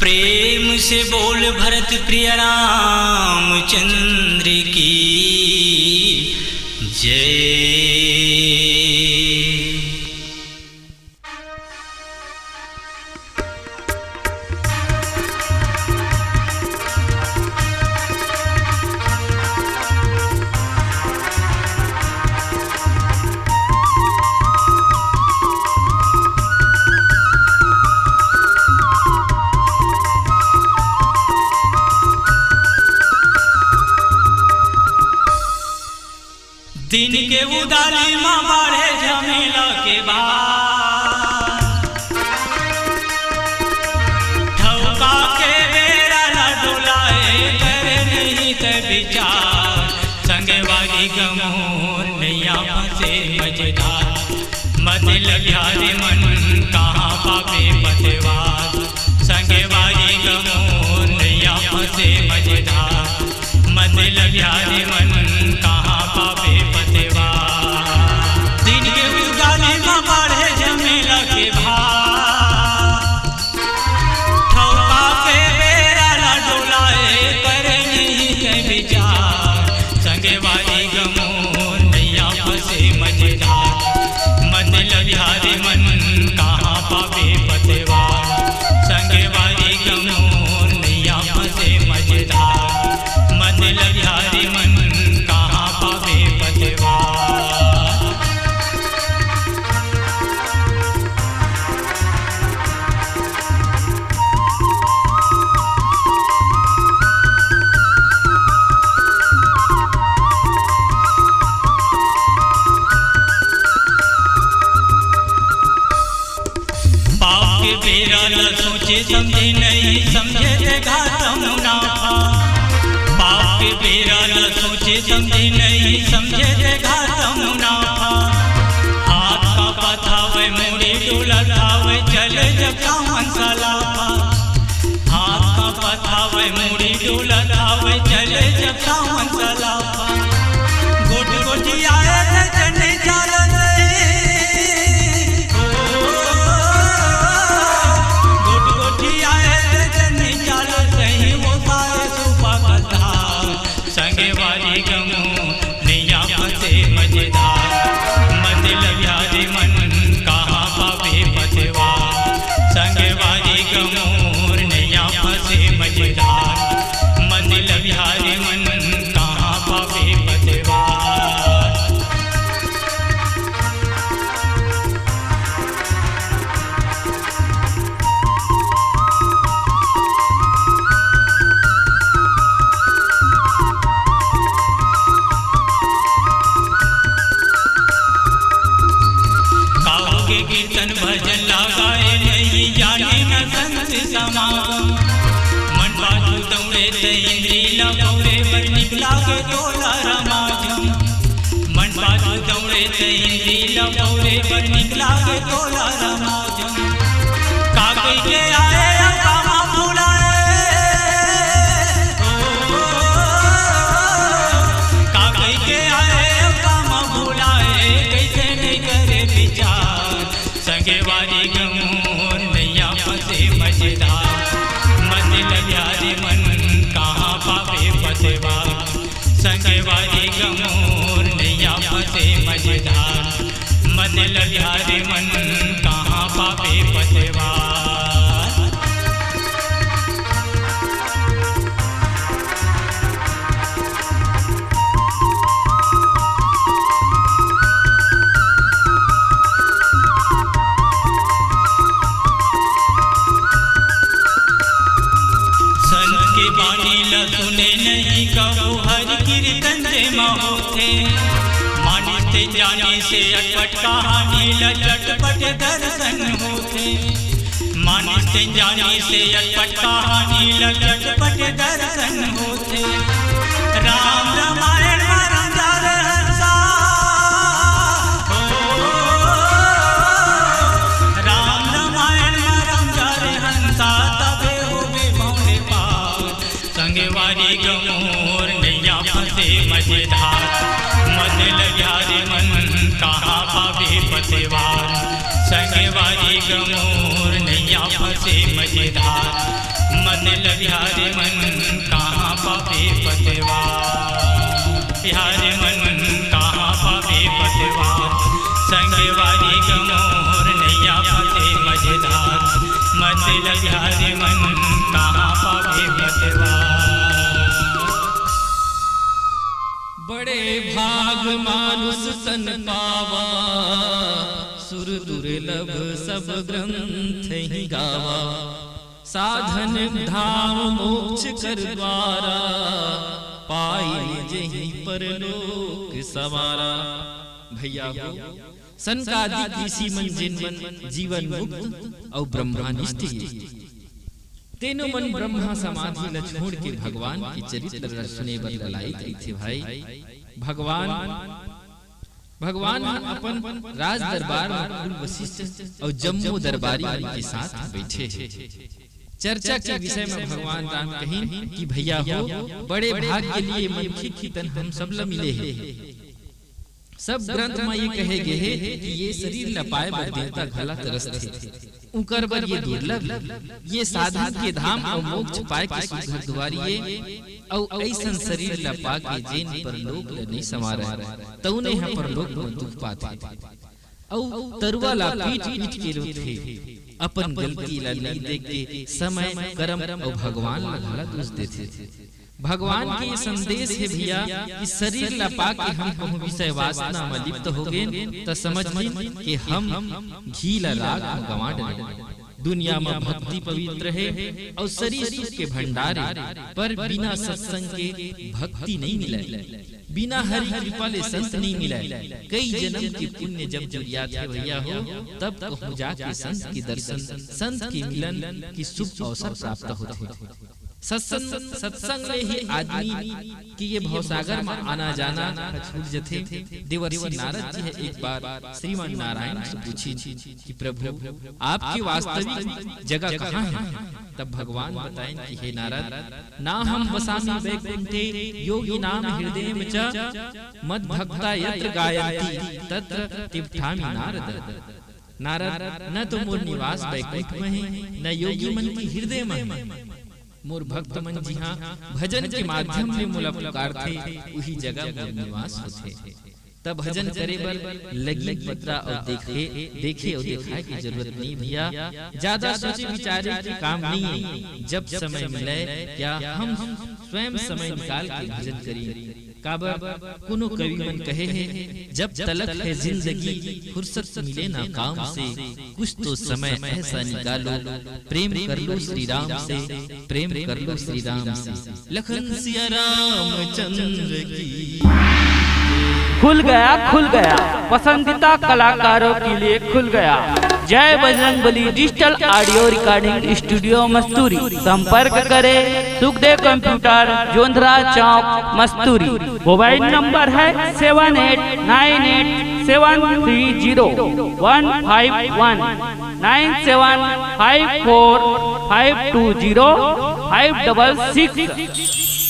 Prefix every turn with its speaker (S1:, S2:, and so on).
S1: प्रेम से बोल भरत प्रिय रामचंद्र की जय। दिन के उदाली माँ बाढ़े झमेला के बाद ठौका के बेरा न डोलाए करे नहीं ते विचार संगे वाली गमोर नैया फंसे मजेदार मत लग्या रे मन कहाँ पावे पतवार संगे वाली गमोर नैया फंसे मजेदार मत लग्या रे मन कहाँ पावे दिन के उजाले में बढ़े झमेला के भार ठौका के बेरा न डोलाए करे नहीं के विचार संगे वाली गमोर नैया फंसे मजेदार मन लग्या रे मन कहाँ पावे पतवार संगे वाली गमोर नैया फंसे मजेदार मन लग्या रे मन कहाँ पावे पतवार। बेरा न सोचे समझे नहीं समझे ते घाट मुनाफा पाप के बेरा न सोचे समझे नहीं समझे ते घाट मुनाफा हाथ का पथावे मुड़ी डोलावे चले जब मनसलाफा हाथ का पथावे मुड़ी डोलावे चले जब मनसलाफा गोट गोटी आए चने चाल संगे वाली गमो नैया फंसे मजेदार मत लग्या रे मन कहाँ पावे पतवार संगे वाली गमोर नैया फंसे मजेदार मत लग्या रे मन कहाँ पावे पतवार। कीर्तन भजन लगाए नहीं जाने न संत समागम मन बाजू दौड़े ते इंद्री लगौरे पर निकला के तोला रमाजम मन बाजू दौड़े ते इंद्री लगौरे पर निकला के तोला रमाजम कागज के आए कामा बुलाए कागज के आए कामा बुलाए कैसे नहीं करे विचार संगे वाली गमोर नैया फंसे मजेदार मन लग्या रे मन कहाँ पावे पतवार संगे वाली गमोर नैया फंसे मजेदार मन लग्या रे मन कहाँ पावे पतवार। बानी ल सुने नहीं कहो हर कीर्तन से होते मानी से जाने से अटपट कहानी ल चटपट दर्शन होते मानी से जाने से अटपट कहानी ल चटपट दर्शन होते राम रामायण रामदार हंसा राम रामायण रामदार हंसा तबे होवे भौरे पार संगे वाली गमोर नैया फंसे मजेदार मन लग्या रे मन कहाँ पावे पतवार संगे वाली गमोर नैया फंसे मजेदार बिहारी मन कहाँ पावे पतवार, बिहारी मन कहाँ पावे पतवार, संगवारी गमोर नैया फते मजेदार, मतलब बिहारी मन कहाँ पावे पतवार।
S2: बड़े भाग मानुष तन पावा, सुर दुर्लभ सब ग्रंथ ही गावा, साधन धाम मोक्ष कर द्वारा, पाई जही परलोक सवारा। भैया हो सनकादिक ऋषि मन जिन मन जीवन मुक्त और ब्रह्मानिष्ठ तेनो मन ब्रह्मा समाधि न छोड़ के भगवान के चरित्र सुने बर ललाई गई थे। भाई भगवान अपन राज दरबार में कुल वशिष्ठ और जम्मू दरबारी के साथ बैठे हैं। चर्चा के विषय में भगवान राम कहीं कि भैया हो बड़े भाग के लिए मनखी की तन हम सब ल मिले हैं। सब ग्रंथ में ये कहे गए हैं कि ये शरीर लपाए बर देवता घला तरस थे, उकर बर ये दुर्लभ, ये साधन के धाम और मोक्ष पाए के सुघर दुआरिये और ऐसन शरीर लपा के जेन पर लोग नहीं समारा तौने हम पर लोग दुख पाते और तरुआ ला पीट पीट के रोते, अपन गलती ला नहीं देख के समय कर्म और भगवान ला घला दोष देते। भगवान के संदेश है भैया कि शरीर ला पाके हम कहूँ विषय वासना में लिप्त हो गए तो समझ में कि हम घी ला राग में गंवा डरे। दुनिया में भक्ति पवित्र है और शरीर सुख के भंडार है, पर बिना सत्संग के भक्ति नहीं मिले, बिना हरि कृपा ले संत नहीं मिले। कई जन्म के पुण्य जब जुड़िया थे भैया हो तब कहूँ जाके संत की दर्शन, संत की मिलन की शुभ अवसर प्राप्त होते। सत्संग ले ही आदमी कि ये भवसागर में आना जाना छूट जथे। देवर्षि नारद जी है एक बार श्रीमान नारायण से पूछी कि प्रभु आपकी वास्तविक जगह कहाँ है? तब भगवान बताएं कि हे नारद, ना हम वसामि वैकुंठे योगी नाम हृदय में च मद भक्ता यत्र गायन्ति तत्र तिष्ठामि नारद। नारद न तो मोर निवास वैकुंठ में है न योगी मन की हृदय में है, मोर भक्त मन जी हाँ भजन के माध्यम से मोला पुकारथे वही जगह मोर निवास होथे। तब भजन करे बर लगी पत्रा और देखे और दिखाए की जरूरत नहीं भैया, ज्यादा सोचे विचारे की काम नहीं है। जब समय मिले क्या हम स्वयं समय निकाल के भजन करिए। काबर कोनो कवि मन कहे हैं जब तलक है जिंदगी फुर्सत मिले ना काम से, कुछ तो समय ऐसा निकालो प्रेम कर लो श्री राम से, प्रेम कर लो श्री राम से। लखन सिया रामचंद्र की
S3: खुल गया पसंदीदा कलाकारों के लिए खुल गया। जय Bajrangbali digital audio recording studio Masturi. संपर्क करें सुखदेव कंप्यूटर जोंधरा चौक मस्तूरी। मोबाइल नंबर है 7898730151 9754520566।